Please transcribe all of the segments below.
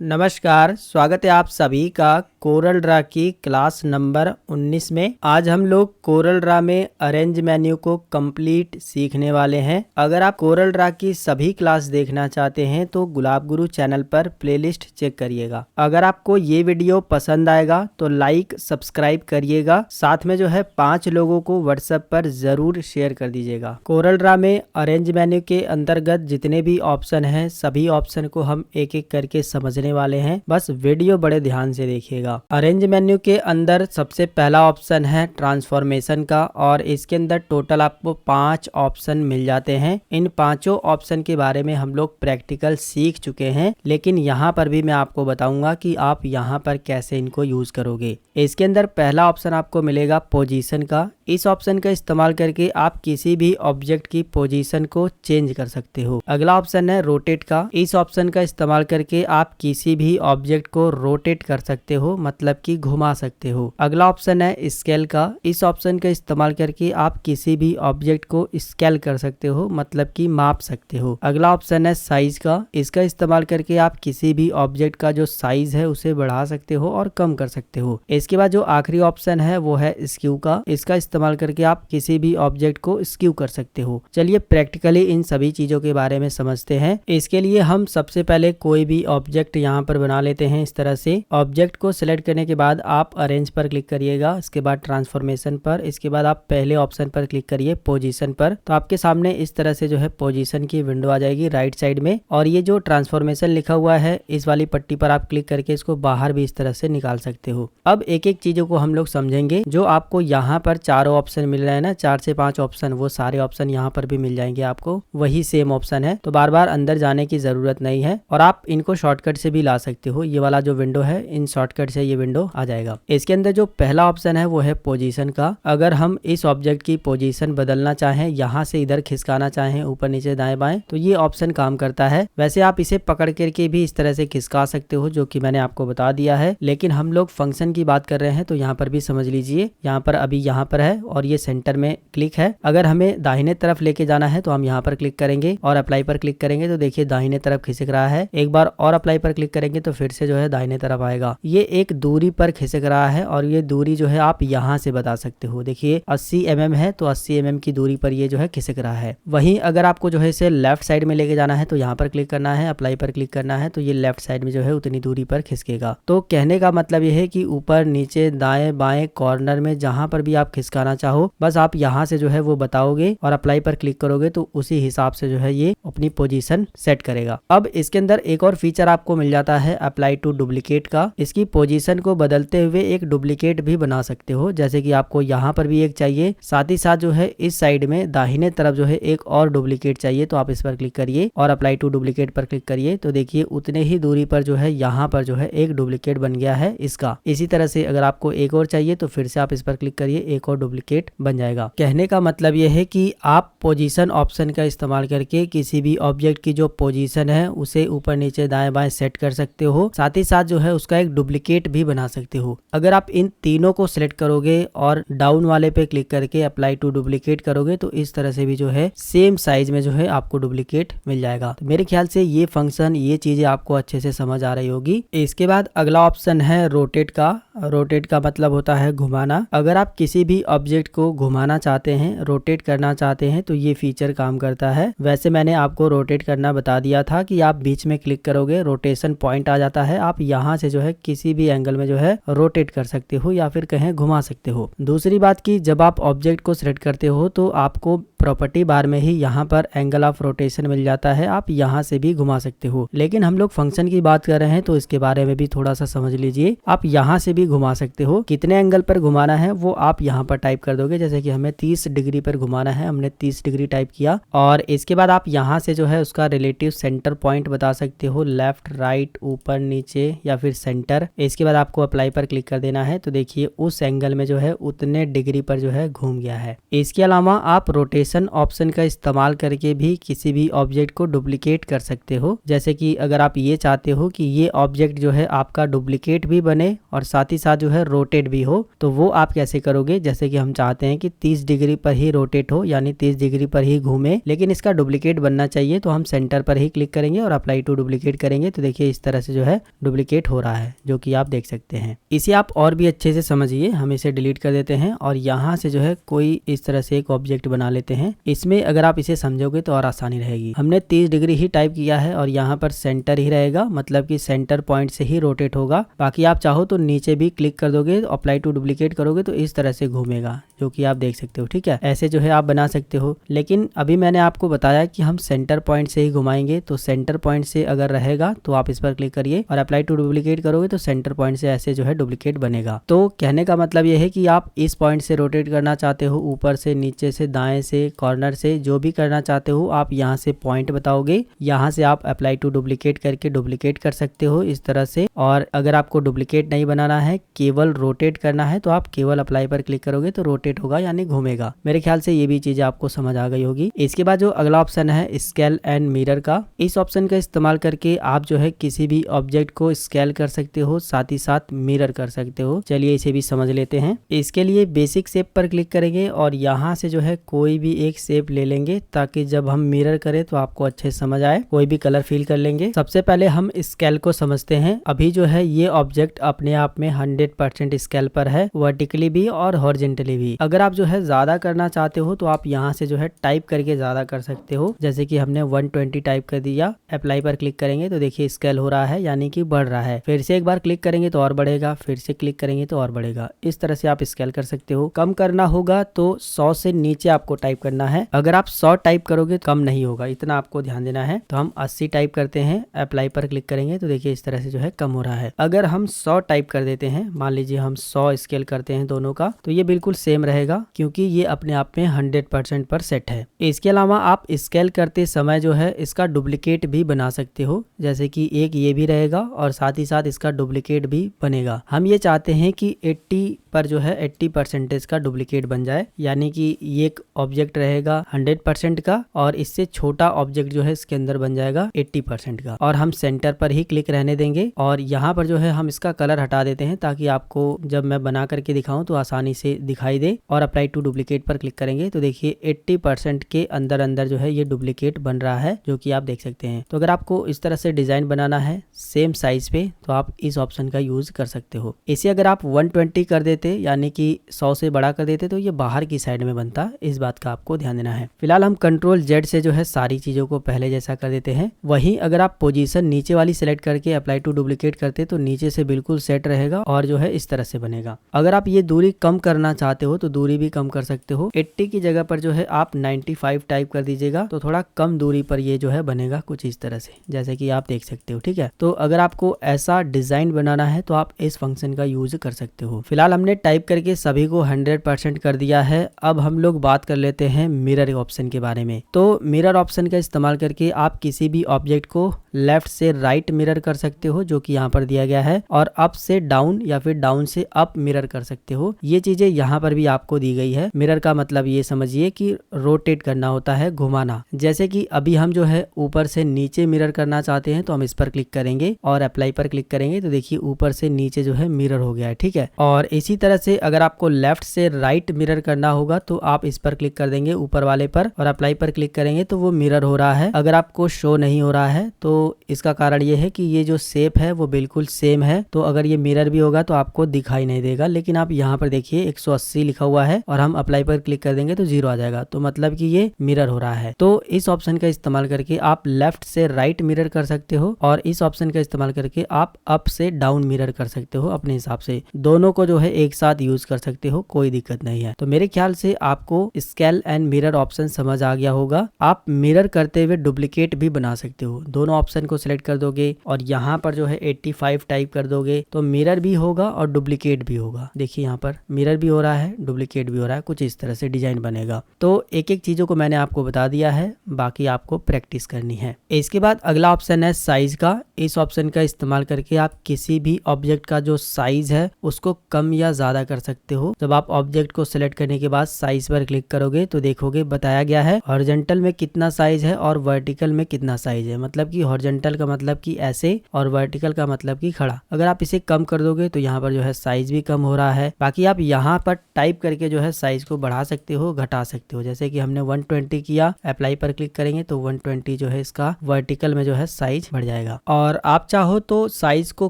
नमस्कार, स्वागत है आप सभी का कोरल ड्रा की क्लास नंबर 19 में। आज हम लोग कोरल ड्रा में अरेंज मेन्यू को कंप्लीट सीखने वाले हैं। अगर आप कोरल ड्रा की सभी क्लास देखना चाहते हैं तो गुलाब गुरु चैनल पर प्लेलिस्ट चेक करिएगा। अगर आपको ये वीडियो पसंद आएगा तो लाइक सब्सक्राइब करिएगा, साथ में जो है 5 लोगों को व्हाट्सएप पर जरूर शेयर कर दीजिएगा। कोरल ड्रा में अरेंज मेन्यू के अंतर्गत जितने भी ऑप्शन हैं सभी ऑप्शन को हम एक एक करके समझने वाले हैं, बस वीडियो बड़े ध्यान से देखिएगा। अरेंज मेन्यू के अंदर सबसे पहला ऑप्शन है ट्रांसफॉर्मेशन का और इसके अंदर टोटल आपको 5 ऑप्शन मिल जाते हैं। इन 5 ऑप्शन के बारे में हम लोग प्रैक्टिकल सीख चुके हैं, लेकिन यहाँ पर भी मैं आपको बताऊंगा कि आप यहाँ पर कैसे इनको यूज करोगे। इसके अंदर पहला ऑप्शन आपको मिलेगा पोजीशन का। इस ऑप्शन का इस्तेमाल करके आप किसी भी ऑब्जेक्ट की पोजीशन को चेंज कर सकते हो। अगला ऑप्शन है रोटेट का। इस ऑप्शन का इस्तेमाल करके आप किसी भी ऑब्जेक्ट को रोटेट कर सकते हो, मतलब कि घुमा सकते हो। अगला ऑप्शन है स्केल का। इस ऑप्शन का इस्तेमाल करके आप किसी भी ऑब्जेक्ट को स्केल कर सकते हो, मतलब कि माप सकते हो। अगला ऑप्शन है साइज का। इसका इस्तेमाल करके आप किसी भी ऑब्जेक्ट का जो साइज है उसे बढ़ा सकते हो और कम कर सकते हो। इसके बाद जो आखिरी ऑप्शन है वो है स्क्यू का। इसका इस्तेमाल करके आप किसी भी ऑब्जेक्ट को स्क्यू कर सकते हो। चलिए प्रैक्टिकली इन सभी चीजों के बारे में समझते हैं। इसके लिए हम सबसे पहले कोई भी ऑब्जेक्ट यहाँ पर बना लेते हैं। इस तरह से ऑब्जेक्ट को सिलेक्ट करने के बाद आप अरेंज पर क्लिक करिएगा, इसके बाद ट्रांसफॉर्मेशन पर, इसके बाद आप पहले ऑप्शन पर क्लिक करिए पोजीशन पर। तो आपके सामने इस तरह से जो है पोजीशन की विंडो आ जाएगी राइट साइड में, और ये जो ट्रांसफॉर्मेशन लिखा हुआ है इस वाली पट्टी पर आप क्लिक करके इसको बाहर भी इस तरह से निकाल सकते हो। अब एक एक चीजों को हम लोग समझेंगे। जो आपको यहाँ पर चारों ऑप्शन मिल रहे हैं ना, 4 से 5 ऑप्शन, वो सारे ऑप्शन यहाँ पर भी मिल जाएंगे आपको, वही सेम ऑप्शन है। तो बार बार अंदर जाने की जरूरत नहीं है और आप इनको शॉर्टकट से भी ला सकते हो। ये वाला जो विंडो है इन शॉर्टकट से ये विंडो आ जाएगा। इसके अंदर जो पहला ऑप्शन है वो है पोजीशन का। अगर हम इस ऑब्जेक्ट की पोजीशन बदलना चाहें, यहाँ से इधर खिसकाना चाहें ऊपर नीचे दाएं बाएं, तो ये ऑप्शन काम करता है। वैसे आप इसे पकड़ करके भी इस तरह से खिसका सकते हो, जो कि मैंने आपको बता दिया है, लेकिन हम लोग फंक्शन की बात कर रहे हैं तो यहाँ पर भी समझ लीजिए। यहाँ पर अभी यहाँ पर है और ये सेंटर में क्लिक है। अगर हमें दाहिने तरफ लेके जाना है तो हम यहाँ पर क्लिक करेंगे और अप्लाई पर क्लिक करेंगे तो देखिए दाहिने तरफ खिसक रहा है। एक बार और अप्लाई पर क्लिक करेंगे तो फिर से जो है दाहिने तरफ आएगा। ये एक दूरी पर खिसक रहा है और ये दूरी जो है आप यहाँ से बता सकते हो। देखिए 80 mm है तो 80 mm की दूरी पर ये जो है खिसक रहा है। वहीं अगर आपको जो है इसे लेफ्ट साइड में लेके जाना है तो यहाँ पर क्लिक करना है, अप्लाई पर क्लिक करना है, तो ये लेफ्ट साइड में जो है उतनी दूरी पर खिसकेगा। तो कहने का मतलब ये है कि ऊपर नीचे दाएं बाएं कॉर्नर में जहां पर भी आप खिसकाना चाहो, बस आप यहाँ से जो है वो बताओगे और अप्लाई पर क्लिक करोगे तो उसी हिसाब से जो है ये अपनी पोजीशन सेट करेगा। अब इसके अंदर एक और फीचर आपको मिल जाता है अप्लाई टू डुप्लीकेट का। इसकी पोजीशन को बदलते हुए एक डुप्लीकेट भी बना सकते हो, जैसे कि आपको यहाँ पर भी एक चाहिए, साथ ही साथ जो है इस साइड में दाहिने तरफ जो है एक और डुप्लीकेट चाहिए, तो आप इस पर क्लिक करिए और अप्लाई टू डुप्लीकेट पर क्लिक करिए। तो देखिए उतने ही दूरी पर जो है यहाँ पर जो है एक डुप्लीकेट बन गया है इसका। इसी तरह से अगर आपको एक और चाहिए तो फिर से आप इस पर क्लिक करिए, एक और डुप्लीकेट बन जाएगा। कहने का मतलब यह है कि आप पोजीशन ऑप्शन का इस्तेमाल करके किसी भी ऑब्जेक्ट की जो पोजीशन है उसे ऊपर नीचे दाएं बाएं सेट कर सकते हो, साथ ही साथ जो है उसका एक डुप्लीकेट भी बना सकते हो। अगर आप इन तीनों को सिलेक्ट करोगे और डाउन वाले पे क्लिक करके अप्लाई टू डुप्लीकेट करोगे तो इस तरह से भी जो है सेम साइज में जो है आपको डुप्लीकेट मिल जाएगा। तो मेरे ख्याल से ये फंक्शन, ये चीजें आपको अच्छे से समझ आ रही होगी। इसके बाद अगला ऑप्शन है रोटेट का। रोटेट का मतलब होता है घुमाना। अगर आप किसी भी ऑब्जेक्ट को घुमाना चाहते हैं, रोटेट करना चाहते हैं, तो ये फीचर काम करता है। वैसे मैंने आपको रोटेट करना बता दिया था कि आप बीच में क्लिक करोगे, रोटेशन पॉइंट आ जाता है, आप यहाँ से जो है किसी भी एंगल में जो है रोटेट कर सकते हो या फिर कहीं घुमा सकते हो। दूसरी बात की जब आप ऑब्जेक्ट को सिलेक्ट करते हो तो आपको प्रॉपर्टी बार में ही यहाँ पर एंगल ऑफ रोटेशन मिल जाता है, आप यहाँ से भी घुमा सकते हो। लेकिन हम लोग फंक्शन की बात कर रहे हैं तो इसके बारे में भी थोड़ा सा समझ लीजिए। आप यहाँ से भी घुमा सकते हो। कितने एंगल पर घुमाना है वो आप यहाँ पर टाइप कर दोगे, जैसे कि हमें 30 डिग्री पर घुमाना है, हमने 30 डिग्री टाइप किया और इसके बाद आप यहाँ से जो है उसका रिलेटिव सेंटर पॉइंट बता सकते हो, लेफ्ट राइट ऊपर नीचे या फिर सेंटर। इसके बाद आपको अप्लाई पर क्लिक कर देना है तो देखिए उस एंगल में जो है उतने डिग्री पर जो है घूम गया है। इसके अलावा आप रोटेशन ऑप्शन का इस्तेमाल करके भी किसी भी ऑब्जेक्ट को डुप्लीकेट कर सकते हो, जैसे कि अगर आप ये चाहते हो कि ये ऑब्जेक्ट जो है आपका डुप्लीकेट भी बने और साथ ही साथ जो है रोटेट भी हो, तो वो आप कैसे करोगे। जैसे कि हम चाहते हैं कि 30 डिग्री पर ही रोटेट हो, यानी 30 डिग्री पर ही घूमे, लेकिन इसका डुप्लीकेट बनना चाहिए, तो हम सेंटर पर ही क्लिक करेंगे और अप्लाई टू डुप्लीकेट करेंगे तो देखिए ये इस तरह से जो है डुप्लीकेट हो रहा है, जो कि आप देख सकते हैं। इसे आप और भी अच्छे से समझिए। हम इसे डिलीट कर देते हैं और यहाँ से जो है कोई इस तरह से एक ऑब्जेक्ट बना लेते हैं। इसमें अगर आप इसे समझोगे तो और आसानी रहेगी। हमने 30 डिग्री ही टाइप किया है और यहाँ पर सेंटर ही रहेगा, मतलब कि सेंटर पॉइंट से ही रोटेट होगा। बाकी आप चाहो तो नीचे भी क्लिक कर दोगे, अप्लाई टू डुप्लीकेट करोगे तो इस तरह से घूमेगा, जो कि आप देख सकते हो। ठीक है, ऐसे जो है आप बना सकते हो। लेकिन अभी मैंने आपको बताया कि हम सेंटर पॉइंट से ही घुमाएंगे, तो सेंटर पॉइंट से अगर रहेगा तो आप इस पर क्लिक करिए और अप्लाई टू डुप्लीकेट करोगे तो सेंटर पॉइंट से ऐसे जो है डुप्लीकेट बनेगा। तो कहने का मतलब ये है कि आप इस पॉइंट से रोटेट करना चाहते हो, ऊपर से, नीचे से, दाएं से, कॉर्नर से, जो भी करना चाहते हो आप यहाँ से पॉइंट बताओगे। यहाँ से आप अप्लाई टू डुप्लीकेट करके डुप्लीकेट कर सकते हो इस तरह से। और अगर आपको डुप्लीकेट नहीं बनाना है, केवल रोटेट करना है, तो आप केवल अप्लाई पर क्लिक करोगे तो रोटेट होगा, यानी घूमेगा। मेरे ख्याल से ये भी चीज आपको समझ आ गई होगी। इसके बाद जो अगला ऑप्शन है स्केल एंड मिरर का, इस ऑप्शन का इस्तेमाल करके आप जो है किसी भी ऑब्जेक्ट को स्केल कर सकते हो, साथ ही साथ मिरर कर सकते हो। चलिए इसे भी समझ लेते हैं। इसके लिए बेसिक शेप पर क्लिक करेंगे और यहाँ से जो है कोई भी एक शेप ले लेंगे, ताकि जब हम मिरर करें तो आपको अच्छे समझ आए। कोई भी कलर फिल कर लेंगे। सबसे पहले हम स्केल को समझते हैं। अभी जो है ये ऑब्जेक्ट अपने आप में 100% स्केल पर है, वर्टिकली भी और हॉरिजॉन्टली भी। अगर आप जो है ज्यादा करना चाहते हो तो आप यहाँ से जो है टाइप करके ज्यादा कर सकते हो। जैसे कि हमने 120 टाइप कर दिया, अप्लाई पर क्लिक करेंगे तो देखिए स्केल हो रहा है, यानी कि बढ़ रहा है। फिर से एक बार क्लिक करेंगे तो और बढ़ेगा, फिर से क्लिक करेंगे तो और बढ़ेगा। इस तरह से आप स्केल कर सकते हो। कम करना होगा तो 100 से नीचे आपको टाइप करना है। अगर आप 100 टाइप करोगे तो कम नहीं होगा, इतना आपको ध्यान देना है। तो हम 80 टाइप करते हैं, अप्लाई पर क्लिक करेंगे तो देखिए इस तरह से जो है कम हो रहा है। अगर हम 100 टाइप कर देते हैं, मान लीजिए हम 100 स्केल करते हैं दोनों का, तो ये बिल्कुल सेम रहेगा, क्योंकि ये अपने आप में 100% पर सेट है। इसके अलावा आप स्केल करते समय जो है इसका डुप्लीकेट भी बना सकते हो। जैसे कि एक ये भी रहेगा और साथ ही साथ इसका डुप्लीकेट भी बनेगा। हम ये चाहते हैं कि 80 पर जो है 80% का डुप्लीकेट बन जाए, यानी कि ये एक ऑब्जेक्ट रहेगा 100% का और इससे छोटा ऑब्जेक्ट जो है इसके अंदर बन जाएगा 80% का। और हम सेंटर पर ही क्लिक रहने देंगे और यहाँ पर जो है हम इसका कलर हटा देते हैं, ताकि आपको जब मैं बना करके दिखाऊं तो आसानी से दिखाई दे। और अप्लाई टू डुप्लीकेट पर क्लिक करेंगे तो देखिए 80% के अंदर अंदर जो है ये डुप्लीकेट बन रहा है, जो कि आप देख सकते हैं। तो अगर आपको इस तरह से डिजाइन बनाना है सेम साइज पे, तो आप इस ऑप्शन का यूज कर सकते हो। इसे अगर आप 120 कर देते, यानी कि 100 से बड़ा कर देते, तो ये बाहर की साइड में बनता। इस बात का आपको ध्यान देना है। फिलहाल हम कंट्रोल जेड से जो है सारी चीजों को पहले जैसा कर देते हैं। वहीं अगर आप पोजीशन नीचे वाली सेलेक्ट करके अप्लाई टू डुप्लीकेट करते तो नीचे से बिल्कुल सेट रहेगा और जो है इस तरह से बनेगा। अगर आप ये दूरी कम करना चाहते हो तो दूरी भी कम कर सकते हो। 80 की जगह पर जो है आप 95 टाइप कर दीजिएगा, तो थोड़ा कम दूरी पर ये जो है बनेगा कुछ इस तरह से, जैसे कि आप देख सकते हो। ठीक है, तो अगर आपको ऐसा डिजाइन बनाना है तो आप इस फंक्शन का यूज कर सकते हो। फिलहाल हमने टाइप करके सभी को 100% कर दिया है। अब हम लोग बात कर लेते हैं मिरर ऑप्शन के बारे में। तो मिरर ऑप्शन का इस्तेमाल करके आप किसी भी ऑब्जेक्ट को लेफ्ट से राइट मिरर कर सकते हो, जो कि यहाँ पर दिया गया है, और अप से डाउन या फिर डाउन से अप मिरर कर सकते हो। ये चीजें यहाँ पर भी आपको दी गई है। मिरर का मतलब ये समझिए कि रोटेट करना होता है, घुमाना। जैसे कि अभी हम जो है ऊपर से नीचे मिरर करना चाहते हैं, तो हम इस पर क्लिक करेंगे और अप्लाई पर क्लिक करेंगे तो देखिए ऊपर से नीचे जो है मिरर हो गया है। ठीक है, और इसी तरह से अगर आपको लेफ्ट से राइट मिरर करना होगा तो आप इस पर क्लिक कर देंगे ऊपर वाले पर और अप्लाई पर क्लिक करेंगे तो वो मिरर हो रहा है। अगर आपको शो नहीं हो रहा है तो इसका कारण ये है कि ये जो शेप है वो बिल्कुल सेम है, तो अगर ये मिरर भी होगा तो आपको दिखाई नहीं देगा। लेकिन आप यहाँ पर देखिए 180 लिखा हुआ है और हम अप्लाई पर क्लिक कर देंगे तो 0 आ जाएगा, तो मतलब कि ये मिरर हो रहा है। तो इस ऑप्शन का इस्तेमाल करके आप लेफ्ट से राइट मिरर कर सकते हो और इस ऑप्शन का इस्तेमाल करके आप अप से डाउन मिरर कर सकते हो अपने हिसाब से। दोनों को जो है एक साथ यूज कर सकते हो, कोई दिक्कत नहीं है। तो मेरे ख्याल से आपको स्केल एंड मिरर ऑप्शन समझ आ गया होगा। आप मिरर करते हुए डुप्लीकेट भी बना सकते हो। दोनों ऑप्शन को सिलेक्ट कर दोगे और यहाँ पर जो है 85 टाइप कर दोगे तो मिरर भी होगा और डुप्लीकेट भी होगा। देखिए यहाँ पर मिरर भी हो रहा है, डुप्लीकेट भी हो रहा है, कुछ इस तरह से डिजाइन बनेगा। तो एक एक चीजों को मैंने आपको बता दिया है, बाकी आपको प्रैक्टिस करनी है। इसके बाद अगला ऑप्शन है साइज का। इस ऑप्शन का इस्तेमाल करके आप किसी भी ऑब्जेक्ट का जो साइज है उसको कम या ज्यादा कर सकते हो। जब आप ऑब्जेक्ट को सिलेक्ट करने के बाद साइज पर क्लिक करोगे तो देखोगे बताया गया है हॉरिजॉन्टल में कितना साइज है और वर्टिकल में कितना साइज है, मतलब कि हॉरिजॉन्टल का मतलब कि ऐसे और वर्टिकल का मतलब कि खड़ा। अगर आप इसे कम कर दोगे तो यहाँ पर जो है साइज भी कम हो रहा है। बाकी आप यहाँ पर टाइप करके जो है साइज को बढ़ा सकते हो, घटा सकते हो। जैसे कि हमने 120 किया, अप्लाई पर क्लिक करेंगे तो 120 जो है इसका वर्टिकल में जो है साइज बढ़ जाएगा। और आप चाहो तो साइज को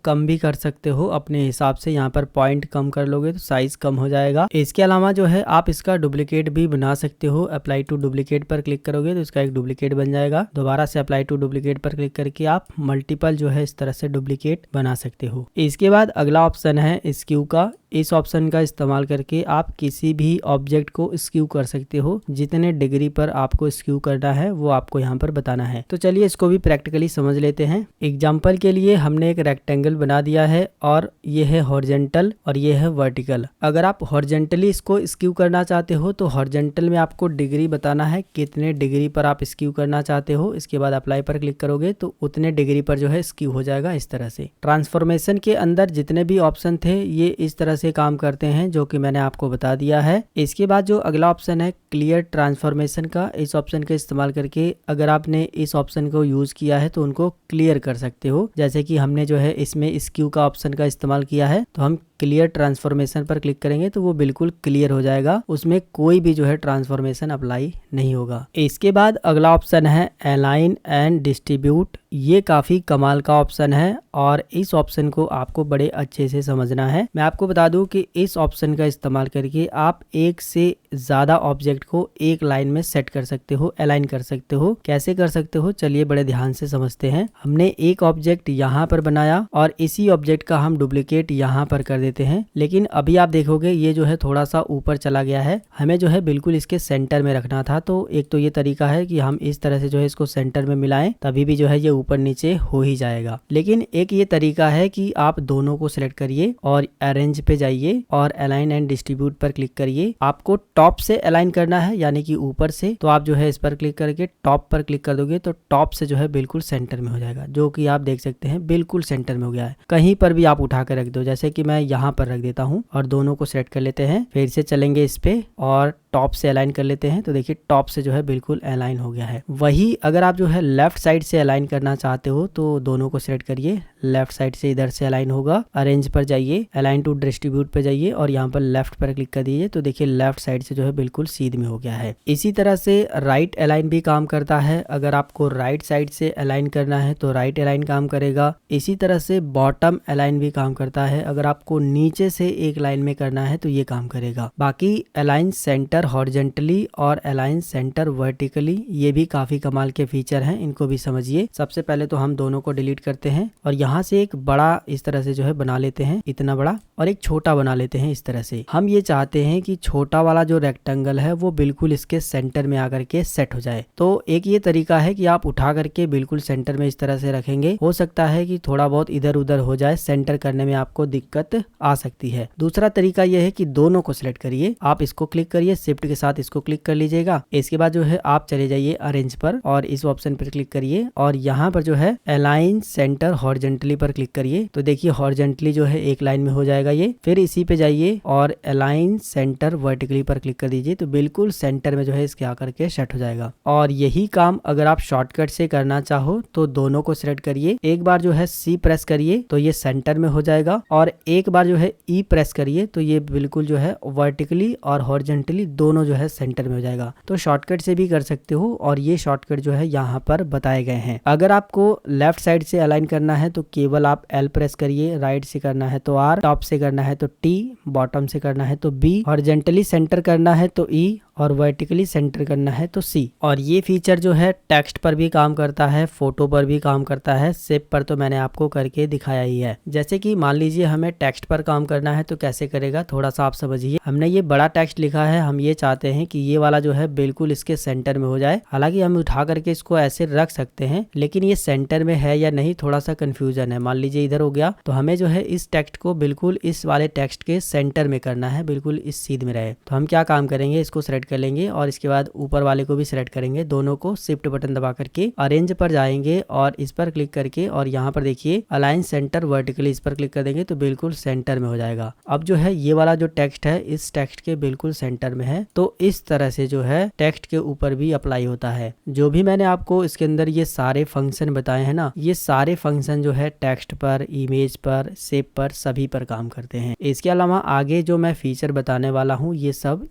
कम भी कर सकते हो अपने हिसाब से। यहाँ पर पॉइंट कम कर लोगे तो साइज कम हो जाएगा। इसके अलावा जो है आप इसका डुप्लीकेट भी बना सकते हो। अप्लाई टू डुप्लीकेट पर क्लिक करोगे तो इसका एक डुप्लीकेट बन जाएगा। दोबारा से अप्लाई टू डुप्लीकेट पर क्लिक करके आप मल्टीपल जो है इस तरह से डुप्लीकेट बना सकते हो। इसके बाद अगला ऑप्शन है स्क्यू का। इस ऑप्शन का इस्तेमाल करके आप किसी भी ऑब्जेक्ट को स्क्यू कर सकते हो। जितने डिग्री पर आपको स्क्यू करना है वो आपको यहाँ पर बताना है। तो चलिए इसको भी प्रैक्टिकली समझ लेते हैं। एग्जाम्पल के लिए हमने एक रेक्टेंगल बना दिया है और ये है हॉरिजॉन्टल और ये है वर्टिकल। अगर आप हॉरिजॉन्टली इसको स्क्यू करना चाहते हो तो हॉरिजॉन्टल में आपको डिग्री बताना है, कितने डिग्री पर आप स्क्यू करना चाहते हो। इसके बाद अप्लाई पर क्लिक करोगे तो उतने डिग्री पर जो है स्क्यू हो जाएगा इस तरह से। ट्रांसफॉर्मेशन के अंदर जितने भी ऑप्शन थे ये इस तरह से काम करते हैं, जो कि मैंने आपको बता दिया है। इसके बाद जो अगला ऑप्शन है क्लियर ट्रांसफॉर्मेशन का, इस ऑप्शन का इस्तेमाल करके अगर आपने इस ऑप्शन को यूज किया है तो उनको क्लियर कर सकते हो। जैसे कि हमने जो है इसमें स्क्यू का ऑप्शन का इस्तेमाल किया है तो हम क्लियर ट्रांसफॉर्मेशन पर क्लिक करेंगे तो वो बिल्कुल क्लियर हो जाएगा, उसमें कोई भी जो है ट्रांसफॉर्मेशन अप्लाई नहीं होगा। इसके बाद अगला ऑप्शन है अलाइन एंड डिस्ट्रीब्यूट। ये काफी कमाल का ऑप्शन है और इस ऑप्शन को आपको बड़े अच्छे से समझना है। मैं आपको बता दूं कि इस ऑप्शन का इस्तेमाल करके आप एक से ज्यादा ऑब्जेक्ट को एक लाइन में सेट कर सकते हो, अलाइन कर सकते हो। कैसे कर सकते हो चलिए बड़े ध्यान से समझते हैं। हमने एक ऑब्जेक्ट यहाँ पर बनाया और इसी ऑब्जेक्ट का हम डुप्लीकेट यहाँ पर कर देते हैं, लेकिन अभी आप देखोगे ये जो है थोड़ा सा ऊपर चला गया है। हमें जो है बिल्कुल इसके सेंटर में रखना था। तो एक तो ये तरीका है कि हम इस तरह से जो है इसको सेंटर में मिलाएं, तभी भी जो है ये ऊपर नीचे हो ही जाएगा। लेकिन एक ये तरीका है कि आप दोनों को सिलेक्ट करिए और अरेंज पे जाइए और अलाइन एंड डिस्ट्रीब्यूट पर क्लिक करिए। आपको टॉप से अलाइन करना है यानी कि ऊपर से, तो आप जो है इस पर क्लिक करके टॉप पर क्लिक कर दोगे तो टॉप से जो है बिल्कुल सेंटर में हो जाएगा, जो कि आप देख सकते हैं बिल्कुल सेंटर में हो गया है। कहीं पर भी आप उठा कर रख दो, जैसे कि मैं यहाँ पर रख देता हूँ और दोनों को सिलेक्ट कर लेते हैं। फिर से चलेंगे इस पे और टॉप से अलाइन कर लेते हैं तो देखिए टॉप से जो है बिल्कुल अलाइन हो गया है। वही अगर आप जो है लेफ्ट साइड से अलाइन करना चाहते हो तो दोनों को सिलेक्ट करिए, लेफ्ट साइड से इधर से अलाइन होगा। अरेंज पर जाइए, अलाइन टू डिस्ट्रीब्यूट पर जाइए और यहाँ पर लेफ्ट पर क्लिक कर दीजिए तो देखिए लेफ्ट साइड से जो है बिल्कुल सीध में हो गया है। इसी तरह से राइट अलाइन भी काम करता है। अगर आपको राइट साइड से अलाइन करना है तो राइट अलाइन काम करेगा। इसी तरह से बॉटम अलाइन भी काम करता है। अगर आपको नीचे से एक लाइन में करना है तो ये काम करेगा। बाकी अलाइन सेंटर हॉरिजॉन्टली और अलाइन सेंटर वर्टिकली, ये भी काफी कमाल के फीचर हैं, इनको भी समझिए। सबसे पहले तो हम दोनों को डिलीट करते हैं और यहाँ से एक बड़ा इस तरह से जो है बना लेते हैं, इतना बड़ा, और एक छोटा बना लेते हैं इस तरह से। हम ये चाहते हैं कि छोटा वाला जो रेक्टेंगल है वो बिल्कुल इसके सेंटर में आकर के सेट हो जाए। तो एक ये तरीका है कि आप उठा करके बिल्कुल सेंटर में इस तरह से रखेंगे। हो सकता है कि थोड़ा बहुत इधर उधर हो जाए, सेंटर करने में आपको दिक्कत आ सकती है। दूसरा तरीका यह है कि दोनों को सिलेक्ट करिए, आप इसको क्लिक करिए, शिफ्ट के साथ इसको क्लिक कर लीजिएगा। इसके बाद जो है आप चले जाइए अरेंज पर और इस ऑप्शन पर क्लिक करिए और यहाँ पर जो है अलाइन सेंटर हॉरिजॉन्टली पर क्लिक करिए तो देखिए हॉरिजॉन्टली जो है एक लाइन में हो जाएगा ये। फिर इसी पे जाइए और अलाइन सेंटर वर्टिकली पर क्लिक कर दीजिए तो बिल्कुल सेंटर में जो है इसके आकर के सेट हो जाएगा। और यही काम अगर आप शॉर्टकट से करना चाहो तो दोनों को सिलेक्ट करिए, एक बार जो है सी प्रेस करिए तो ये सेंटर में हो जाएगा और एक बार जो है ई प्रेस करिए तो ये बिल्कुल जो है वर्टिकली और हॉरिजॉन्टली दोनों जो है सेंटर में हो जाएगा। तो शॉर्टकट से भी कर सकते हो और ये शॉर्टकट जो है यहाँ पर बताए गए हैं। अगर आपको लेफ्ट साइड से अलाइन करना है तो केवल आप एल प्रेस करिए, राइट से करना है तो आर, टॉप से करना है तो टी, बॉटम से करना है तो बी, हॉरिजॉन्टली सेंटर करना है तो ई और वर्टिकली सेंटर करना है तो सी। और ये फीचर जो है टेक्स्ट पर भी काम करता है, फोटो पर भी काम करता है, शेप पर तो मैंने आपको करके दिखाया ही है। जैसे कि मान लीजिए हमें टेक्स्ट पर काम करना है तो कैसे करेगा, थोड़ा सा आप समझिए। हमने ये बड़ा टेक्स्ट लिखा है, हम ये चाहते हैं कि ये वाला जो है बिल्कुल इसके सेंटर में हो जाए। हालांकि हम उठा करके इसको ऐसे रख सकते हैं, लेकिन ये सेंटर में है या नहीं थोड़ा सा कंफ्यूजन है। मान लीजिए इधर हो गया तो हमें जो है इस टेक्स्ट को बिल्कुल इस वाले टेक्स्ट के सेंटर में करना है, बिल्कुल इस सीध में रहे। तो हम क्या काम करेंगे, इसको सेलेक्ट कर लेंगे और इसके बाद ऊपर वाले को भी सेलेक्ट करेंगे, दोनों को शिफ्ट बटन दबा करके अरेंज पर जाएंगे और इस पर क्लिक करके और यहाँ पर देखिए अलाइन सेंटर वर्टिकली, इस पर क्लिक कर देंगे तो बिल्कुल सेंटर में हो जाएगा। अब जो है ये वाला जो टेक्स्ट है इस टेक्स्ट के बिल्कुल सेंटर में है। तो इस तरह से जो है टेक्स्ट के ऊपर भी अप्लाई होता है। जो भी मैंने आपको इसके अंदर ये सारे फंक्शन बताए हैं ना, ये सारे फंक्शन जो है टेक्स्ट पर, इमेज पर, शेप पर, सभी पर काम करते हैं। इसके अलावा आगे जो मैं फीचर बताने वाला हूँ ये सब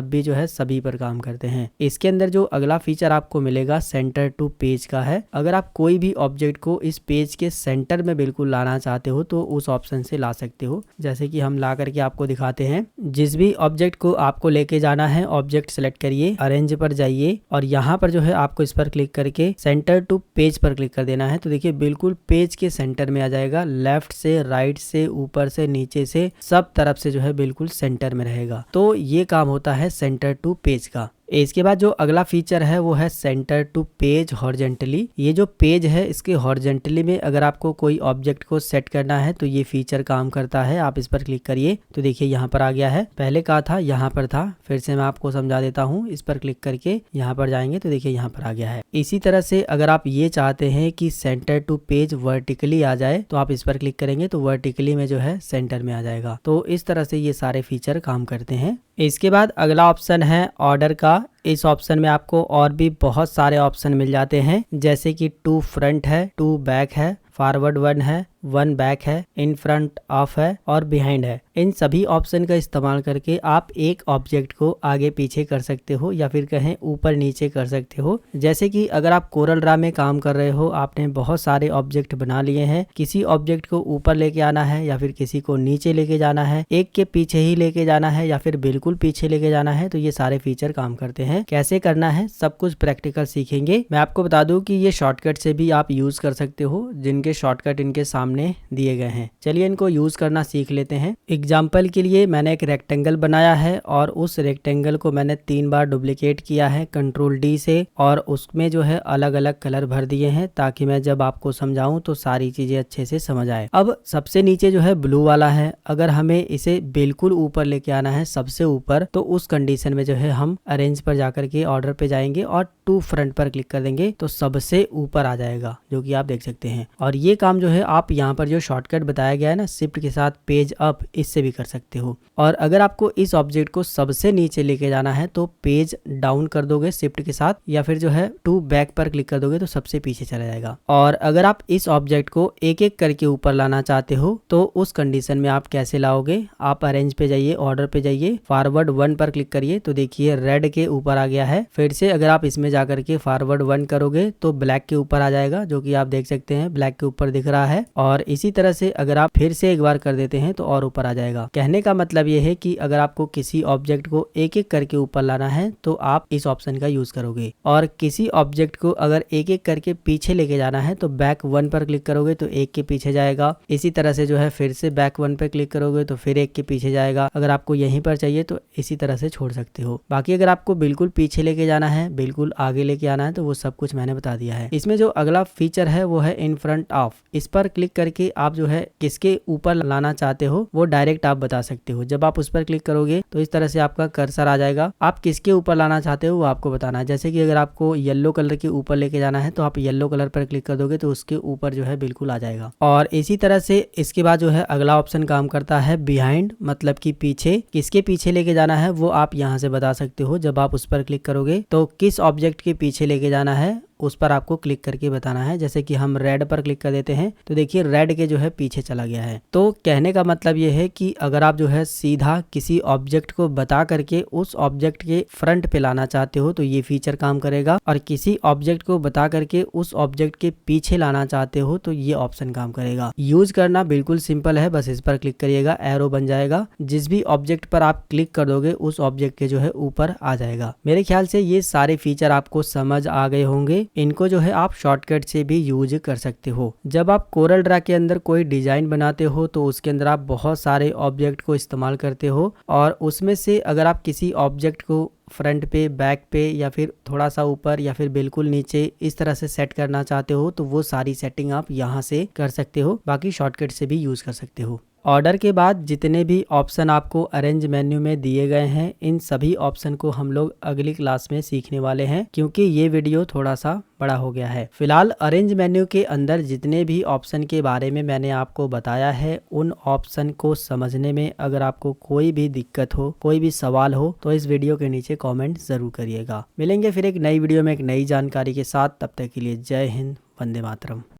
भी जो है सभी पर काम करते हैं। इसके अंदर जो अगला फीचर आपको मिलेगा सेंटर टू पेज का है। अगर आप कोई भी ऑब्जेक्ट को इस पेज के सेंटर में बिल्कुल लाना चाहते हो तो उस ऑप्शन से ला सकते हो। जैसे कि हम ला करके आपको दिखाते हैं। जिस भी ऑब्जेक्ट को आपको लेके जाना है, ऑब्जेक्ट सेलेक्ट करिए, अरेंज पर जाइए और यहाँ पर जो है आपको इस पर क्लिक करके सेंटर टू पेज पर क्लिक कर देना है। तो देखिए बिल्कुल पेज के सेंटर में आ जाएगा। लेफ्ट से, राइट से, ऊपर से, नीचे से, सब तरफ से जो है बिल्कुल सेंटर में रहेगा। तो ये काम होता है सेंटर टू पेज का। इसके बाद जो अगला फीचर है वो है सेंटर टू पेज हॉरिजॉन्टली। ये जो पेज है इसके हॉरिजॉन्टली में अगर आपको कोई ऑब्जेक्ट को सेट करना है तो ये फीचर काम करता है। आप इस पर क्लिक करिए तो देखिए यहाँ पर आ गया है। पहले कहा था यहाँ पर था, फिर से मैं आपको समझा देता हूँ। इस पर क्लिक करके यहाँ पर जाएंगे तो देखिए यहाँ पर आ गया है। इसी तरह से अगर आप ये चाहते हैं कि सेंटर टू पेज वर्टिकली आ जाए तो आप इस पर क्लिक करेंगे तो वर्टिकली में जो है सेंटर में आ जाएगा। तो इस तरह से ये सारे फीचर काम करते हैं। इसके बाद अगला ऑप्शन है ऑर्डर का। इस ऑप्शन में आपको और भी बहुत सारे ऑप्शन मिल जाते हैं, जैसे कि टू फ्रंट है, टू बैक है, फॉरवर्ड वन है, वन बैक है, इन फ्रंट ऑफ है और बिहाइंड है। इन सभी ऑप्शन का इस्तेमाल करके आप एक ऑब्जेक्ट को आगे पीछे कर सकते हो या फिर कहें ऊपर नीचे कर सकते हो। जैसे कि अगर आप कोरल ड्रा में काम कर रहे हो, आपने बहुत सारे ऑब्जेक्ट बना लिए हैं, किसी ऑब्जेक्ट को ऊपर लेके आना है या फिर किसी को नीचे लेके जाना है, एक के पीछे ही लेके जाना है या फिर बिल्कुल पीछे लेके जाना है, तो ये सारे फीचर काम करते हैं। कैसे करना है सब कुछ प्रैक्टिकल सीखेंगे। मैं आपको बता दूं कि ये शॉर्टकट से भी आप यूज कर सकते हो, जिनके शॉर्टकट इनके सामने दिए गए हैं। चलिए इनको यूज करना सीख लेते हैं। एग्जाम्पल के लिए मैंने एक रेक्टेंगल बनाया है और उस रेक्टेंगल को मैंने 3 बार डुप्लीकेट किया है कंट्रोल डी से और उसमें जो है अलग अलग कलर भर दिए हैं ताकि मैं जब आपको समझाऊं तो सारी चीजें अच्छे से समझ आए। अब सबसे नीचे जो है ब्लू वाला है, अगर हमें इसे बिल्कुल ऊपर लेके आना है सबसे ऊपर, तो उस कंडीशन में जो है हम अरेंज पर जाकर के ऑर्डर पे जाएंगे और टू फ्रंट पर क्लिक कर देंगे तो सबसे ऊपर आ जाएगा, जो कि आप देख सकते हैं। और ये काम जो है आप यहाँ पर जो शॉर्टकट बताया गया है ना शिफ्ट के साथ पेज अप, इससे भी कर सकते हो। और अगर आपको इस ऑब्जेक्ट को सबसे नीचे लेके जाना है तो पेज डाउन कर दोगे शिफ्ट के साथ या फिर जो है टू बैक पर क्लिक कर दोगे तो सबसे पीछे चला जाएगा। और अगर आप इस ऑब्जेक्ट को एक एक करके ऊपर लाना चाहते हो तो उस कंडीशन में आप कैसे लाओगे, आप अरेंज पे जाइए, ऑर्डर पे जाइए, फॉरवर्ड वन पर क्लिक करिए तो देखिए रेड के ऊपर आ गया है। फिर से अगर आप इसमें जाकर के फॉरवर्ड वन करोगे तो ब्लैक के ऊपर आ जाएगा, जो कि आप देख सकते हैं ब्लैक के ऊपर दिख रहा है। और इसी तरह से अगर आप फिर से एक बार कर देते हैं तो और ऊपर आ जाएगा। कहने का मतलब ये है कि अगर आपको किसी ऑब्जेक्ट को एक एक करके ऊपर लाना है तो आप इस ऑप्शन का यूज करोगे, और किसी ऑब्जेक्ट को अगर एक एक करके पीछे लेके जाना है तो बैक वन पर क्लिक करोगे तो एक के पीछे जाएगा। इसी तरह से जो है फिर से बैक वन पर क्लिक करोगे तो फिर एक के पीछे जाएगा। अगर आपको यहीं पर चाहिए तो इसी तरह से छोड़ सकते हो। बाकी अगर आपको बिल्कुल पीछे लेके जाना है, बिल्कुल आगे लेके आना है, तो वो सब कुछ मैंने बता दिया है। इसमें जो अगला फीचर है वो है इन फ्रंट ऑफ। इस पर क्लिक करके आप जो है किसके ऊपर लाना चाहते हो वो डायरेक्ट आप बता सकते हो। जब आप उस पर क्लिक करोगे तो इस तरह से आपका कर्सर आ जाएगा। आप किसके ऊपर लाना चाहते हो वो आपको बताना है। जैसे कि अगर आपको येलो कलर के ऊपर लेके जाना है तो आप येलो कलर पर क्लिक कर दोगे तो उसके ऊपर जो है बिल्कुल आ जाएगा। और इसी तरह से इसके बाद जो है अगला ऑप्शन काम करता है बिहाइंड, मतलब कि पीछे। किसके पीछे लेके जाना है वो आप यहाँ से बता सकते हो। जब आप उस पर क्लिक करोगे तो किस ऑब्जेक्ट के पीछे लेके जाना है उस पर आपको क्लिक करके बताना है। जैसे कि हम रेड पर क्लिक कर देते हैं तो देखिए रेड के जो है पीछे चला गया है। तो कहने का मतलब ये है कि अगर आप जो है सीधा किसी ऑब्जेक्ट को बता करके उस ऑब्जेक्ट के फ्रंट पे लाना चाहते हो तो ये फीचर काम करेगा, और किसी ऑब्जेक्ट को बता करके उस ऑब्जेक्ट के पीछे लाना चाहते हो तो ये ऑप्शन काम करेगा। यूज करना बिल्कुल सिंपल है, बस इस पर क्लिक करिएगा, एरो बन जाएगा। जिस भी ऑब्जेक्ट पर आप क्लिक कर दोगे उस ऑब्जेक्ट के जो है ऊपर आ जाएगा। मेरे ख्याल से ये सारे फीचर आपको समझ आ गए होंगे। इनको जो है आप शॉर्टकट से भी यूज कर सकते हो। जब आप कोरल ड्रा के अंदर कोई डिजाइन बनाते हो तो उसके अंदर आप बहुत सारे ऑब्जेक्ट को इस्तेमाल करते हो, और उसमें से अगर आप किसी ऑब्जेक्ट को फ्रंट पे, बैक पे या फिर थोड़ा सा ऊपर या फिर बिल्कुल नीचे इस तरह से सेट करना चाहते हो तो वो सारी सेटिंग आप यहाँ से कर सकते हो। बाकी शॉर्टकट से भी यूज कर सकते हो। ऑर्डर के बाद जितने भी ऑप्शन आपको अरेंज मेन्यू में दिए गए हैं, इन सभी ऑप्शन को हम लोग अगली क्लास में सीखने वाले हैं, क्योंकि ये वीडियो थोड़ा सा बड़ा हो गया है। फिलहाल अरेंज मेन्यू के अंदर जितने भी ऑप्शन के बारे में मैंने आपको बताया है, उन ऑप्शन को समझने में अगर आपको कोई भी दिक्कत हो, कोई भी सवाल हो, तो इस वीडियो के नीचे कमेंट जरूर करिएगा। मिलेंगे फिर एक नई वीडियो में एक नई जानकारी के साथ। तब तक के लिए जय हिंद, वंदे मातरम।